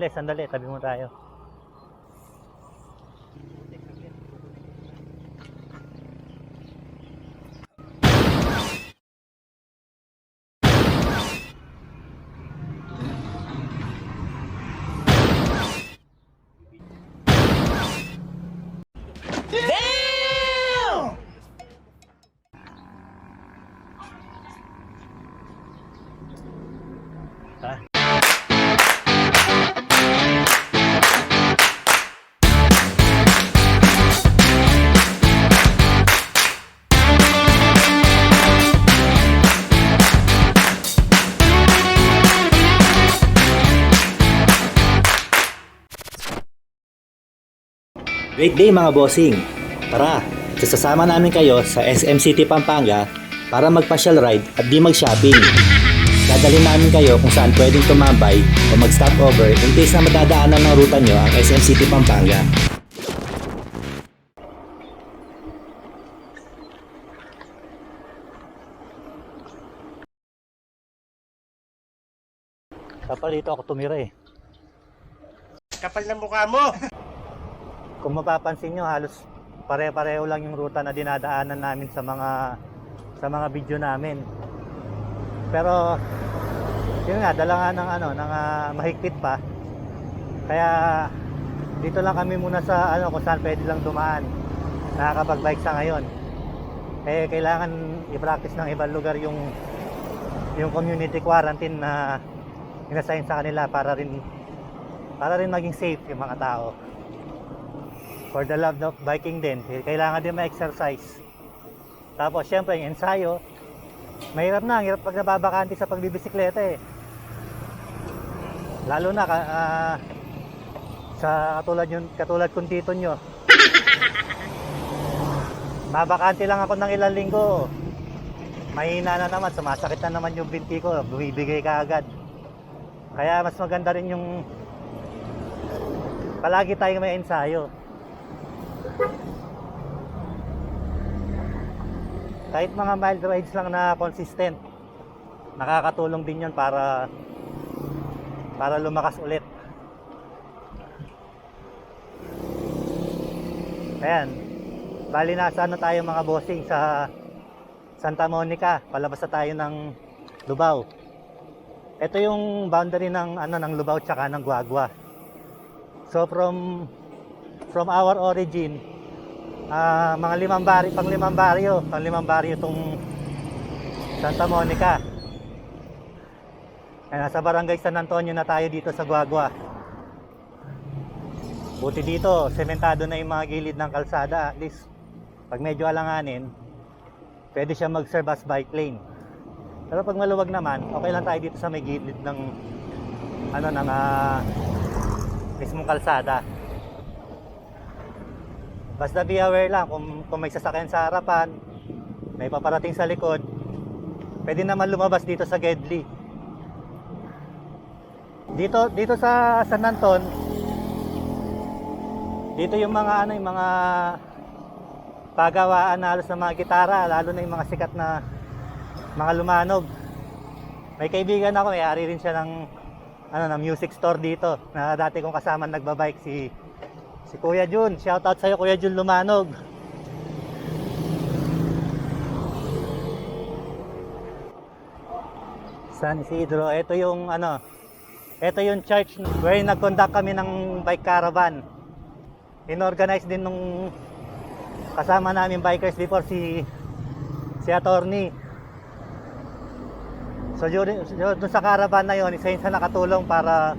Sandali, tabi mo tayo. Great day mga bossing! Tara, sasama namin kayo sa SM City Pampanga para magpa-shell ride at di mag-shopping. Dadalhin namin kayo kung saan pwedeng tumambay o mag-stop over in case na madadaanan ng ruta nyo ang SM City Pampanga. Kapal dito ako tumira eh. Kapal ng mukha mo! Kung mapapansin nyo, halos pare-pareho lang yung ruta na dinadaanan namin sa mga video namin. Pero yun nga, dala nga ng mahigpit pa. Kaya dito lang kami muna sa kung saan pwede lang dumaan. Nakakapag-bike sa ngayon. Eh kailangan i-practice ng ibang lugar yung community quarantine na inassign sa kanila para rin maging safe yung mga tao. For the love of biking din, kailangan din ma-exercise. Tapos syempre yung ensayo, mahirap pag nababakante sa pagbibisikleta eh. Lalo na sa katulad kong tito nyo. Mabakante lang ako ng ilang linggo, mahina na naman, sumasakit na naman yung binti ko, bumibigay ka agad. Kaya mas maganda rin yung palagi tayong may ensayo. Kahit mga mild rides lang na consistent, nakakatulong din yun para lumakas ulit. Ayan, bali nasa tayo mga bossing sa Santa Monica, palabas na tayo ng Lubao. Ito yung boundary ng Lubao tsaka ng Guagua. So from our origin, mga pang limang baryo itong Santa Monica. Nasa barangay San Antonio na tayo dito sa Guagua. Buti dito, sementado na yung mga gilid ng kalsada. At least, pag medyo alanganin, pwede siya mag-serve as bike lane. Pero pag maluwag naman, okay lang tayo dito sa may gilid ng mismong kalsada. Basta be aware lang kung may sasakyan sa harapan, may paparating sa likod, pwede naman lumabas dito sa Gedli. Dito sa San Anton, dito yung mga pagawaan na halos ng mga gitara, lalo na yung mga sikat na mga lumanog. May kaibigan ako, may-ari rin siya ng music store dito na dati kong kasama nagbabike si Kuya Jun. Shoutout sa'yo Kuya Jun Lumanog. San Isidro, ito yung church where nag-conduct kami ng bike caravan. Inorganize din nung kasama namin bikers before si attorney. So dun sa caravan na yon, isa yun sa nakatulong para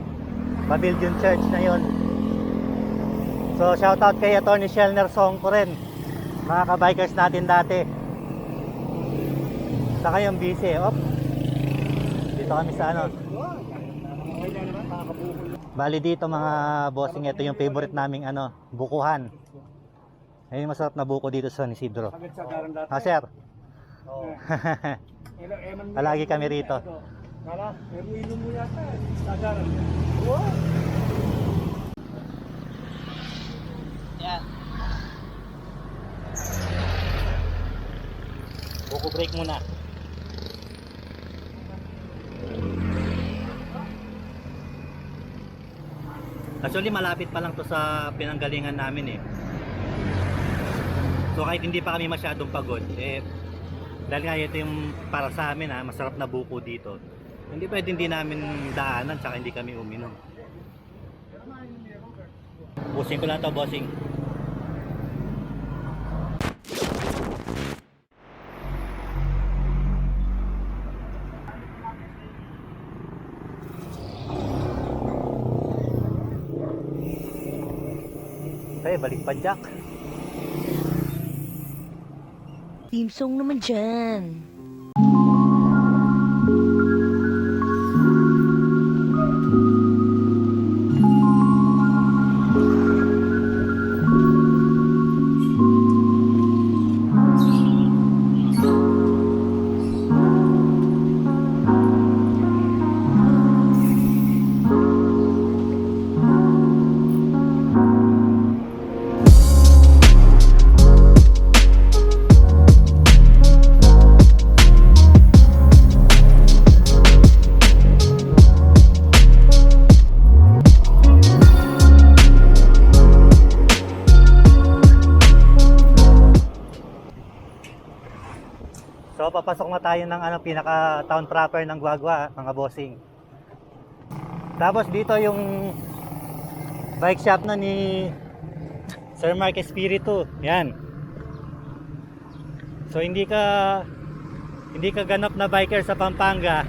ma-build yung church na yon. So shoutout kay Attorney Shelner Songko rin, mga ka-bikers natin dati. Saka yung busy. Dito kami sa bali dito mga bossing, ito yung favorite naming bukuhan. Ayun, masarap na buko dito sa San Isidro. Sir. Palagi kami rito. Yan. Buko break muna. Actually, malapit pa lang to sa pinanggalingan namin eh. So kahit hindi pa kami masyadong pagod, eh, dahil nga ito yung para sa amin ha, masarap na buko dito. Hindi pwede hindi namin daanan, tsaka hindi kami uminom. Busing ko lang to, bossing. Okay, balik pa Jack. Team song naman dyan. So papasok na tayo ng pinaka town proper ng Guagua, mga bossing. Tapos dito yung bike shop na ni Sir Mark Espiritu. Yan. So hindi ka ganap na biker sa Pampanga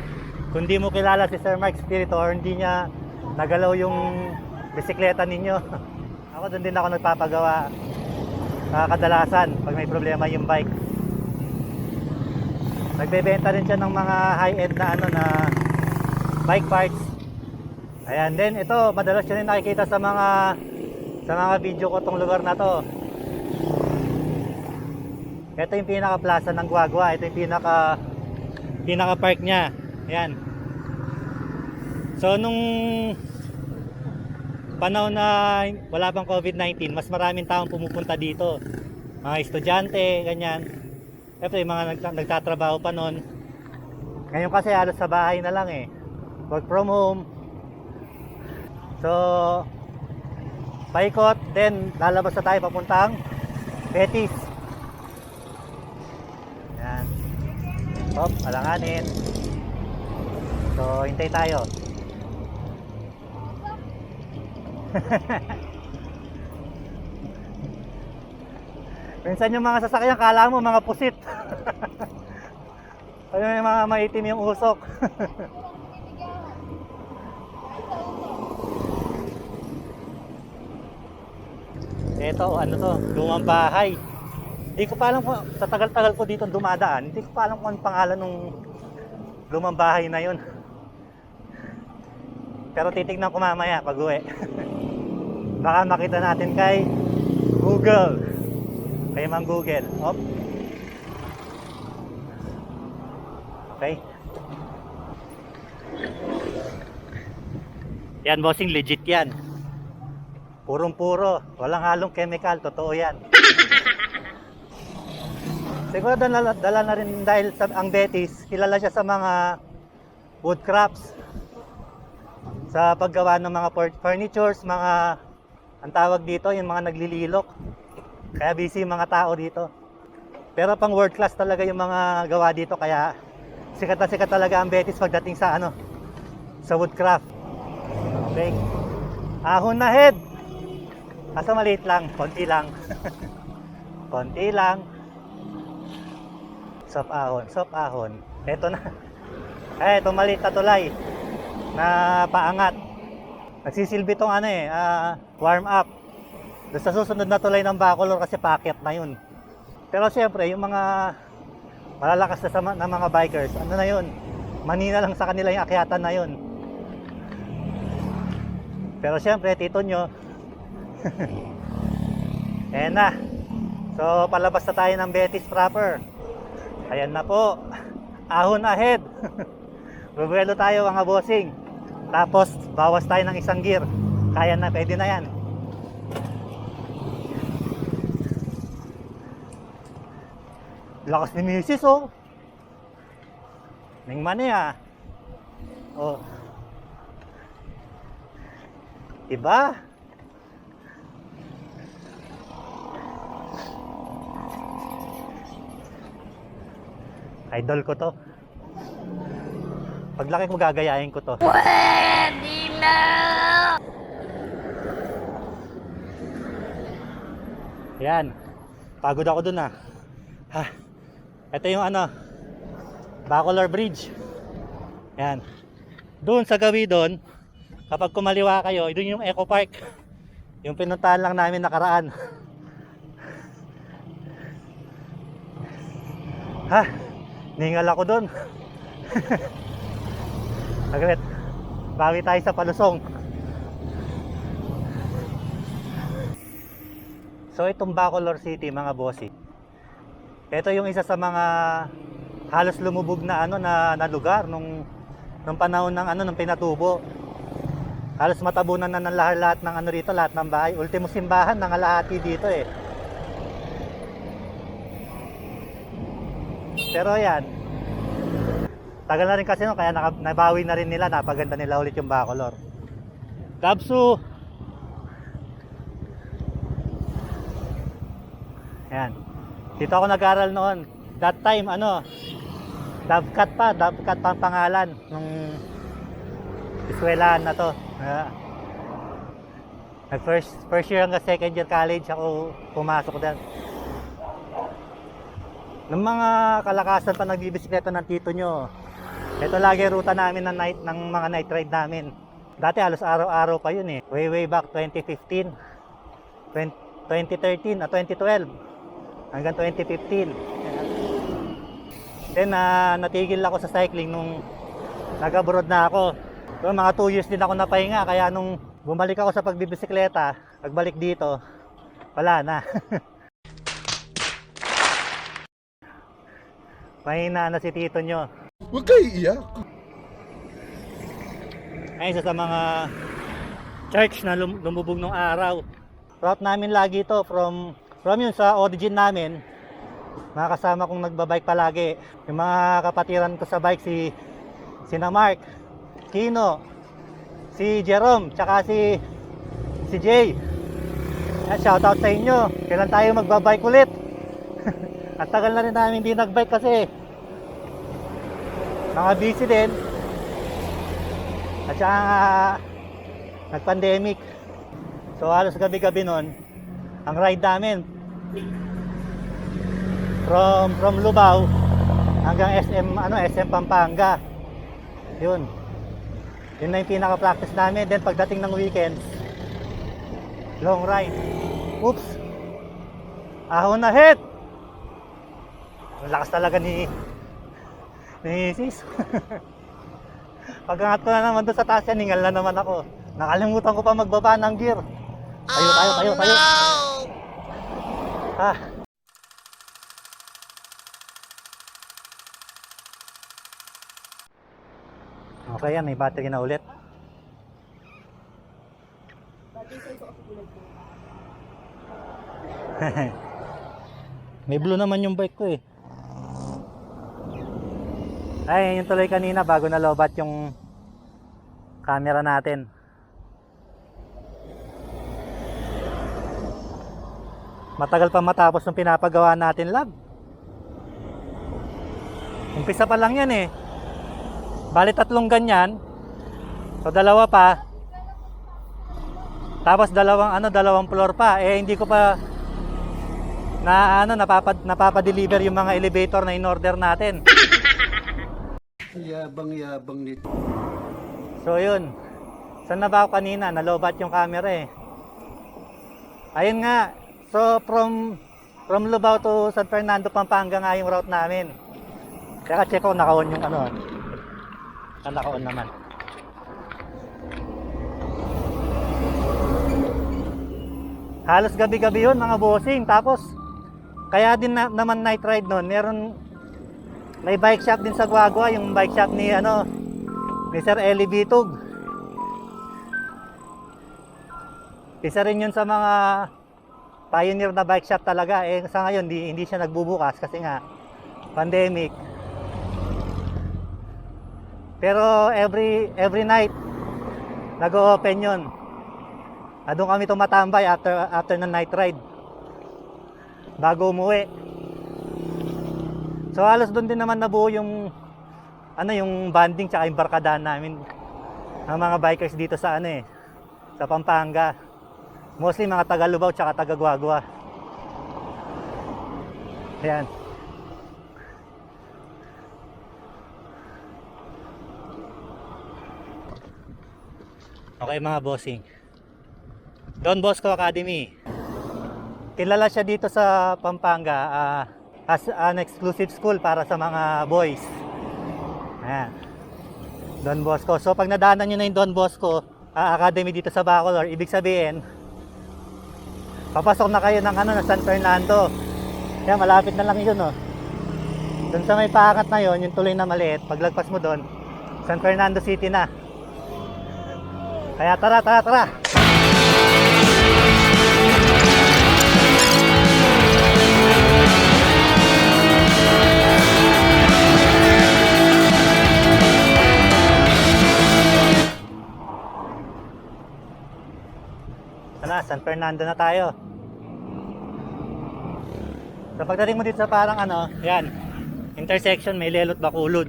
kung di mo kilala si Sir Mark Espiritu or hindi niya nagalaw yung bisikleta ninyo. Ako doon din ako nagpapagawa kadalasan pag may problema yung bike. Nagbebenta rin siya ng mga high-end na na bike parts. Ayan, then ito madalas yun nakikita sa mga video ko tong lugar na to. Ito yung pinaka plaza ng Guagua, ito yung pinaka park niya. Ayan. So nung panahon na wala pang COVID-19, mas maraming taong pumupunta dito. Mga estudyante, ganyan. Ito yung mga nagtatrabaho pa noon. Ngayon kasi halos sa bahay na lang eh. Work from home. So, paikot, then lalabas na tayo papuntang Betis. Yan. Hop, alanganin. So, hintay tayo. Minsan yung mga sasakyan, kala mo mga pusit. Ayun yung mga maitim yung usok. Ito, to, lumang bahay. Hindi ko pa alam kung, sa tagal-tagal ko dito dumadaan, hindi ko pa alam kung anong pangalan ng lumang bahay na yun. Pero titignan ko mamaya pag uwi. Baka makita natin kay Google. Kay Mang Google. Op. Okay. Yan bossing, legit yan. Purong-puro. Walang halong chemical. Totoo yan. Siguro dala na rin dahil ang Betis, kilala siya sa mga wood crafts. Sa paggawa ng mga furnitures, mga ang tawag dito, yung mga naglililok. Kaya busy yung mga tao dito. Pero pang world class talaga yung mga gawa dito, kaya sikat na sikat talaga ang Betis pagdating sa sa woodcraft. Okay. Ahon na head. Kaso maliit lang, konti lang. Konti lang. Soft ahon. Ito na. Ito maliit na tulay na paangat. Nagsisilbi tong warm up. Doon sa susunod na tulay ng Bacolor kasi paakyat na yun. Pero siyempre, yung mga malalakas na mga bikers, na yun? Manina lang sa kanila yung akyatan na yun. Pero siyempre, tito nyo. Ayan na. So, palabas na tayo ng Betis proper. Ayan na po. Ahon ahead. Bubuelo tayo mga bossing. Tapos, bawas tayo ng isang gear. Kaya na, pwede na yan. Lakas ni Mrs. oh. Ning mani ah. Oh. Diba? Idol ko to. Paglaki ko gagayahin ko to. Pwede na! Yan. Pagod ako dun ah. Ha. Ito yung ano, Bacolor Bridge. Yan. Doon sa gawi doon, kapag kumaliwa kayo, doon yung Eco Park. Yung pinuntahan lang namin nakaraan. Ha. Ningal ako doon. Agret. Bawi tayo sa palusong. So itong Bacolor City mga bossy. Ito yung isa sa mga halos lumubog na ano na lugar nung panahon ng ano nung pinatubo. Halos matabunan na ng lahat ng ano dito, lahat ng bahay. Ultimo simbahan nangalahati dito eh. Pero yan. Tagal na rin kasi no, kaya nabawi na rin nila, napaganda nila ulit yung Bacolor. Gabsu. Yan. Dito ako nag-aral noon. That time, ano, Davcat pa ang pangalan ng eskwelahan na to. First year hanggang second year college ako pumasok din. Ng mga kalakasan pa nagbibisikleta ng tito nyo, ito lagi ruta namin ng mga night ride namin. Dati halos araw-araw pa yun eh. Way back 2015, 2013 at 2012. Hanggang 2015. Then natigil ako sa cycling nung nag-abroad na ako. So, mga 2 years din ako napahinga, kaya nung bumalik ako sa pagbibisikleta, pagbalik dito, wala na. Mahina na si tito nyo. Huwag kayo iiyak. Ay, isa sa mga church na lumubog nung araw. Route namin lagi to from yun sa origin namin. Mga kasama kong nagbabike palagi. Yung mga kapatiran ko sa bike, si Mark, Kino, si Jerome, tsaka si Jay. Shoutout sa inyo. Kailan tayo magbabike ulit? At tagal na rin namin hindi nagbike kasi mga busy din. At saka nag-pandemic. So halos gabi-gabi nun, ang ride namin from Lubao hanggang SM Pampanga. Yun na yung pinaka-practice namin. Then pagdating ng weekends, long ride. Oops, ahon na hit. Ang lakas talaga ni sis. Pag-angat ko na naman doon sa taas yan, ningal na naman ako. Nakalimutan ko pa magbaba ng gear. Tayo. Ah. Okay yan, may battery na ulit. May blue naman yung bike ko eh. Ay, yung tuloy kanina bago na lobat yung camera natin. Matagal pa matapos yung pinapagawa natin, lab. Umpisa pa lang yan eh. Bali 3 ganyan. So 2 pa. Tapos dalawang floor pa. Eh hindi ko pa napapadeliver yung mga elevator na in-order natin. Yabang nito. So yun. Saan na ba ako kanina? Nalobat yung camera eh. Ayun nga. So from Lubao to San Fernando, Pampanga nga yung route namin. Kaya check ko naka-on yung ano. Naka-on naman. Halos gabi-gabi yun mga bossing. Tapos kaya din naman night ride nun. May bike shop din sa Guagua, yung bike shop ni Sir Eli Bitug. Isa rin yun sa mga pioneer na bike shop talaga. Eh sa ngayon hindi siya nagbubukas kasi nga pandemic. Pero every night nag-o-open yun. Doon kami tumatambay after ng night ride bago umuwi. So halos doon din naman nabuo yung yung banding tsaka yung barkadahan namin ng mga bikers dito sa sa Pampanga. Mostly mga taga Lubao tsaka taga Guagua. Ayan. Okay mga bossing. Don Bosco Academy. Kilala siya dito sa Pampanga as an exclusive school para sa mga boys. Ayan. Don Bosco. So pag nadaanan nyo na yung Don Bosco Academy dito sa Bacolor, ibig sabihin, papasok na kayo ng ng San Fernando. Kaya malapit na lang yun, oh. Doon sa may paangat na yon, yung tuloy na maliit, paglagpas mo doon, San Fernando City na. Kaya tara, tara, tara! San Fernando na tayo. So pagdating mo dito sa parang yan, intersection, may Lelot Bacolod.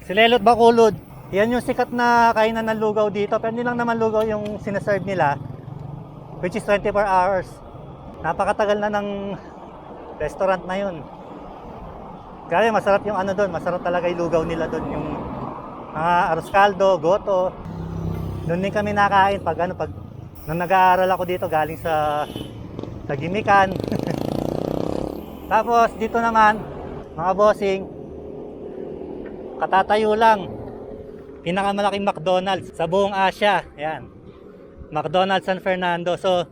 Si Lelot Bacolod, yan yung sikat na kainan ng lugaw dito, pero hindi lang naman lugaw yung sinaserve nila, which is 24 hours. Napakatagal na ng restaurant na yun. Kaya masarap yung doon, masarap talaga yung lugaw nila doon, yung mga arroz caldo, goto. Doon din kami nakain pag nung nag-aaral ako dito galing sa Gimikan. Tapos dito naman, mga bossing, katatayo lang, pinakamalaking McDonald's sa buong Asia. Ayan, McDonald's San Fernando. So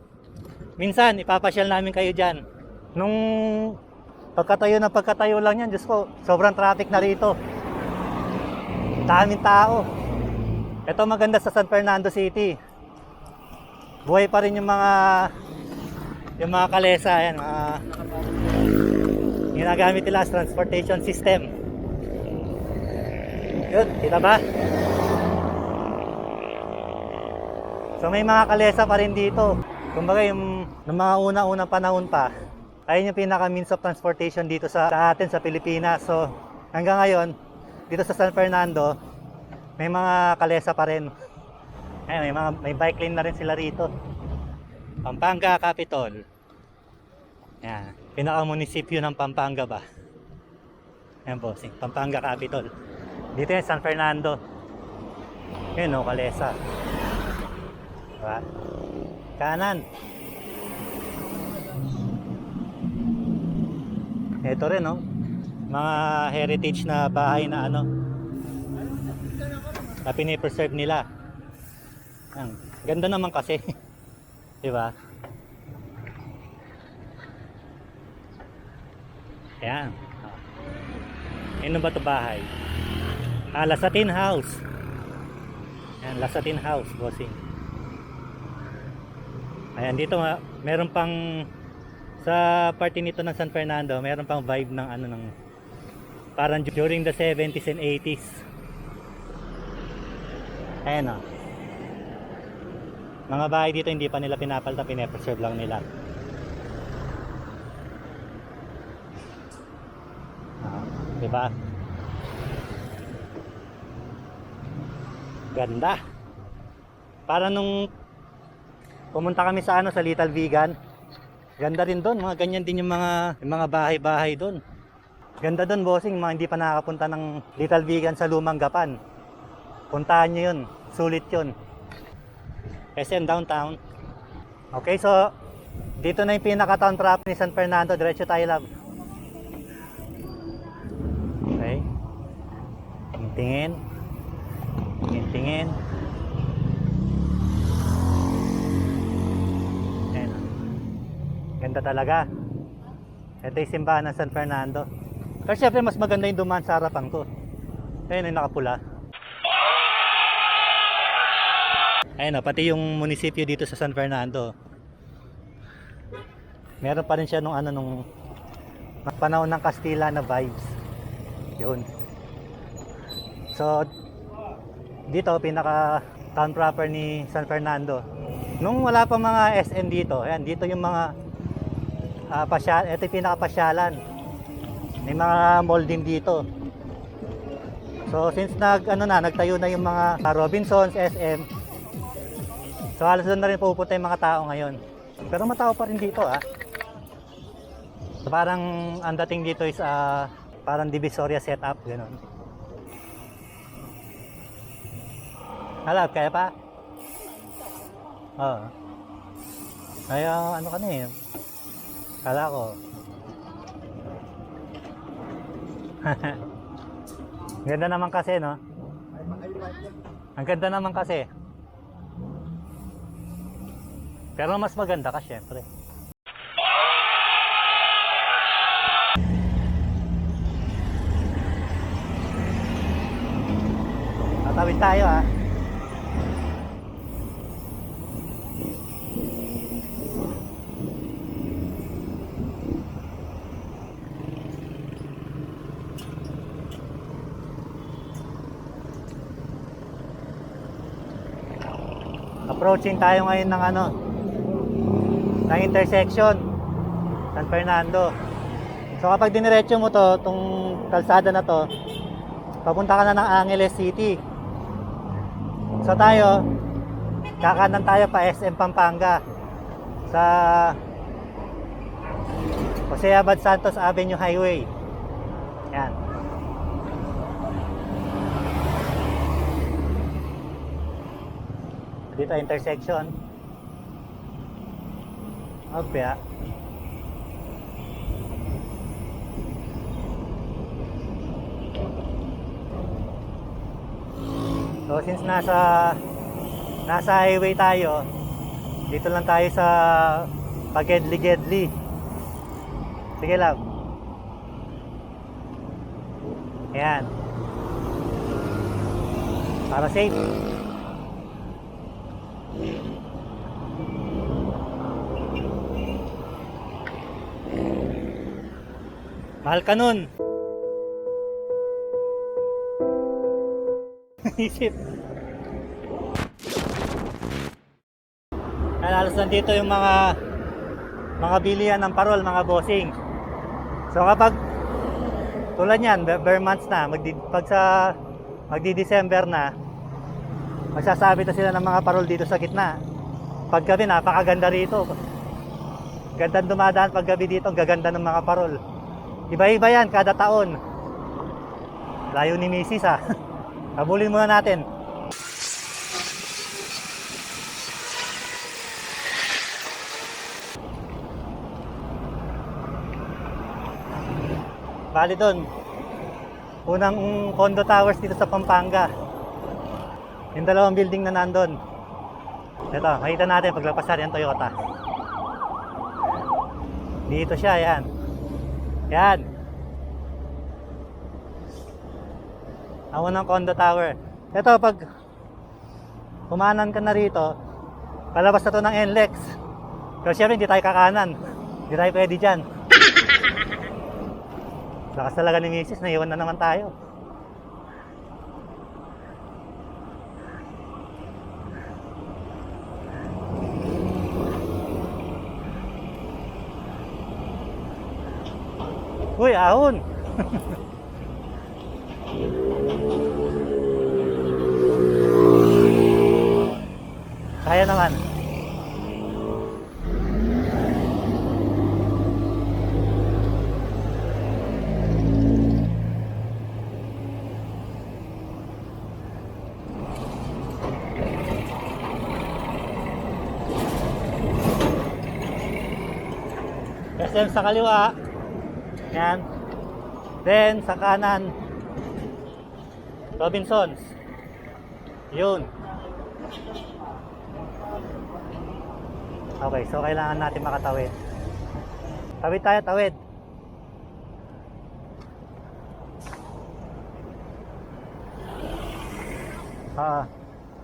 minsan ipapasyal namin kayo dyan. Nung pagkatayo lang yan, Diyos ko, sobrang traffic na rito, daming tao. Ito maganda sa San Fernando City, buhay pa rin yung mga kalesa, yan, ginagamit nila as transportation system. Yun, kita ba? So may mga kalesa pa rin dito. Kumbaga yung mga unang panahon pa, ayun yung pinaka means of transportation dito sa atin sa Pilipinas. So hanggang ngayon, dito sa San Fernando, may mga kalesa pa rin. Ayun, may bike lane na rin sila rito. Pampanga Capital. Yan, pinaka-munisipyo ng Pampanga ba? Yan po, Pampanga Capital. Dito yung San Fernando. Yun o, kalesa. Diba? Kanan. Ito rin o, mga heritage na bahay na na pinipreserve nila. Yan. Ganda naman kasi. Diba? Ayan. Ano ba ito bahay? Lasatin House. Ayan, Lasatin House, bossing. Ayan, dito meron pang sa party nito ng San Fernando, meron pang vibe ng ng parang during the 70s and 80s. Ayan o. Mga bahay dito hindi pa nila pinapalta, pinapreserve lang nila. Diba? Ganda. Para nung pumunta kami sa sa Little Vegan, ganda rin doon, mga ganyan din yung mga bahay-bahay doon. Ganda doon, bossing, mga hindi pa nakakapunta ng Little Vegan sa Lumang Gapan. Puntahan nyo yun, sulit yun. SM Downtown. Okay, so dito na yung pinaka-town proper ni San Fernando. Diretso tayo, love. Okay. Tingin. Tingin. Ayan. Ganda talaga. Ito yung simbahan ng San Fernando. Pero syempre mas maganda yung dumaan sa harapan ko. Ayun yung nakapula. Ayun o, pati yung munisipyo dito sa San Fernando. Meron pa rin siya nung panahon ng Kastila na vibes. Yun. So dito pinaka town proper ni San Fernando. Nung wala pa mga SM dito, ayan, dito yung mga ito yung pinaka pasyalan. May mga mall din dito. So since nagtayo na yung mga Robinsons, SM. So halos doon na rin pupunta yung mga tao ngayon. Pero matao pa rin dito So, parang ang dating dito is parang Divisoria setup, gano'n. Halap, kaya pa? Oo. Ay, ano ka na eh. Kala ko. Ganda naman kasi, no? Ang ganda naman kasi. Pero mas maganda ka, syempre. Tatawid tayo, Approaching tayo ngayon ng ng intersection San Fernando. So kapag diniretso mo tong kalsada na to, papunta ka na ng Angeles City. So tayo, kakanan tayo pa SM Pampanga sa Jose Abad Santos Avenue Highway. Yan. Dito intersection. Okay. So since nasa highway tayo, dito lang tayo sa Pagedli-Gedli. Sige lang. Ayan. Para safe. Mahal ka nun. Isip. Halos nandito yung mga bilihan ng parol, mga bossing. So kapag tulad yan, bare months na, magdi-December na, magsasabi na sila ng mga parol dito sa gitna. Paggabi, napakaganda rito. Gandang dumadaan paggabi dito, ang gaganda ng mga parol. Iba-iba yan kada taon. Layo ni Mrs. Habulin muna natin. Bali doon, unang condo towers dito sa Pampanga. Yung dalawang building na nandun. Ito, makita natin paglagpas natin yung Toyota. Dito siya, yan. Yan. Ang unang condo tower. Ito, pag kumanan ka na rito, palabas na to ng NLEX. Pero syempre, hindi tayo kakanan. Hindi tayo pwede dyan. Lakas talaga ni Mrs. Naiwan na naman tayo. Uy, ahon! Kaya naman. SM sa kaliwa. Yan. Then sa kanan, Robinsons. Yun. Okay, so kailangan natin makatawid. Tawid tayo, tawid.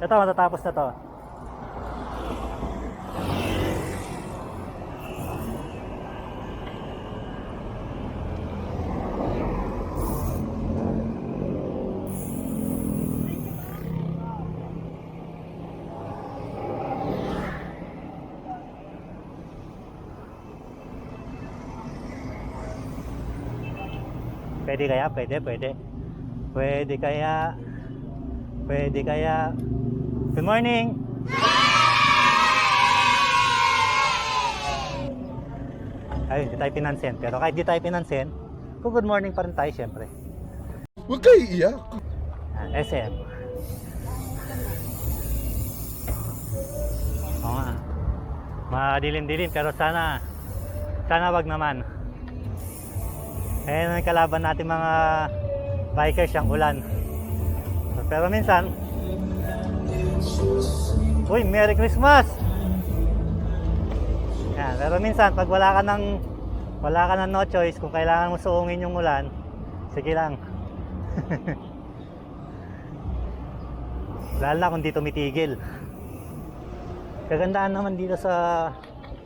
Ito, matatapos na to. Pwede kaya? Pwede kaya? Good morning! Ayun, di tayo pinansin. Pero kahit di tayo pinansin, good morning pa rin tayo syempre. Huwag kayo iiyak. SM. Oo nga. Madilim-dilim pero sana wag naman. Ayan ang kalaban natin mga bikers, yung ulan. Pero minsan, uy, Merry Christmas! Yan, pero minsan pag wala ka ng no choice, kung kailangan mo suungin yung ulan, sige lang. Lalo na kung di tumitigil. Kagandaan naman dito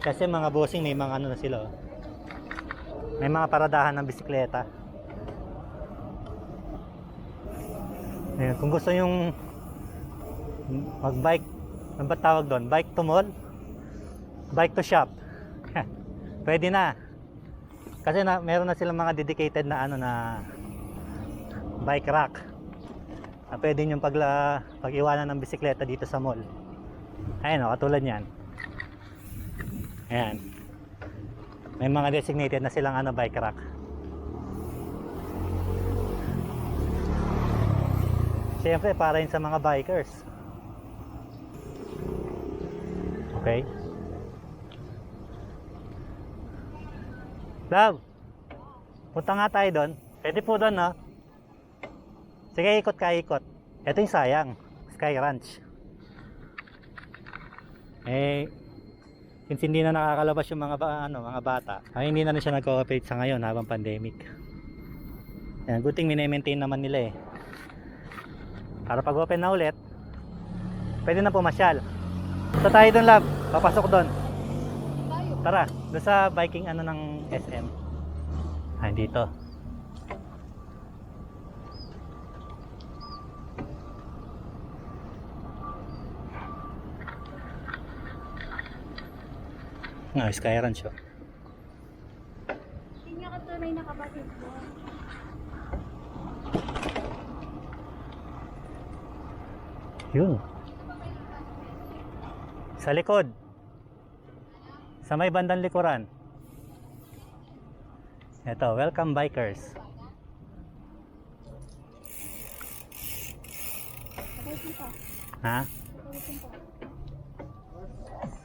kasi mga bossing may mga ano na sila. May mga paradahan ng bisikleta. Ayan, kung gusto yung mag-bike, ano ba tawag doon? Bike to mall? Bike to shop. Pwede na. Kasi meron na silang mga dedicated na bike rack. Pwede nyo pag-iwanan ng bisikleta dito sa mall. Ayan o, katulad yan. Ayan. May mga designated na silang bike rack. Siyempre, para yun sa mga bikers. Okay. Love, punta nga tayo doon. Pwede po doon, no? Sige, ikot ka, ikot. Ito yung sayang. Sky Ranch. Since hindi na nakakalabas yung mga bata, ay hindi na siya nag-cooperate sa ngayon habang pandemic. Yan, good thing mini-maintain naman nila Para pag open na ulit, pwede na pumasyal. Punta tayo doon, love. Papasok doon. Tara, doon sa biking ng SM. Dito. Sky Ranch. Hindi niya katunay na kapatid mo. Yun. Sa likod. Sa may bandang likuran. Ito, welcome bikers. Ha?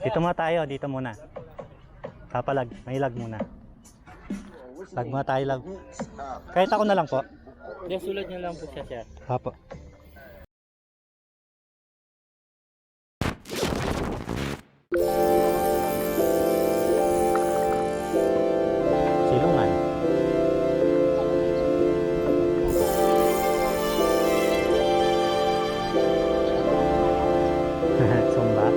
Dito muna tayo, dito muna. Papalag, may lag muna. Lag muna tayo, lag. Kahit ako na lang po. Hindi, sulat nyo lang po siya, sir. Apo. Silungan. Sumba.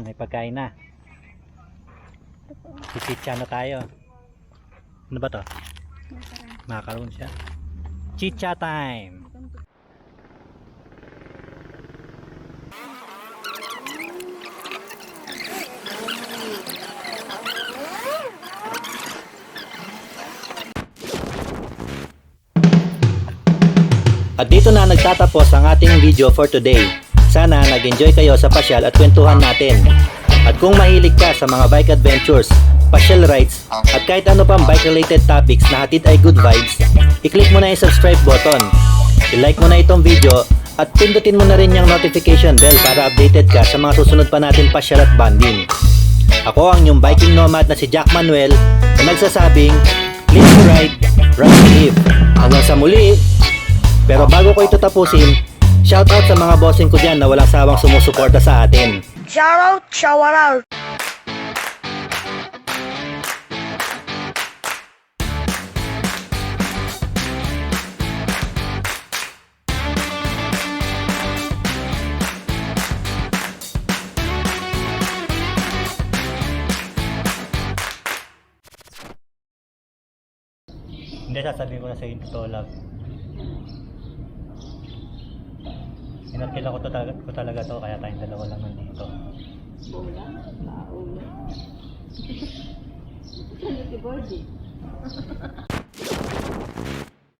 Yan, may pagkain na. Chicha na tayo. Ano ba to? Macaron siya. Chicha time! At dito na nagtatapos ang ating video for today. Sana nag-enjoy kayo sa pasyal at kwentuhan natin. At kung mahilig ka sa mga bike adventures, pasyal rides, at kahit ano pang bike related topics na hatid ay good vibes, i-click mo na yung subscribe button, i-like mo na itong video, at pindutin mo na rin yung notification bell para updated ka sa mga susunod pa natin pasyal at banding. Ako ang inyong biking nomad na si Jack Manuel na nagsasabing, live to ride, ride to live. Hanggang sa muli. Pero bago ko ito tapusin, shoutout sa mga bossing ko dyan na walang sawang sumusuporta sa atin. Shout out. Hindi, sasabihin ko na sa inyo to, love. Inatila ko talaga to, kaya tayong dalawa lang nandito. Bola? Baula. Si Bordy.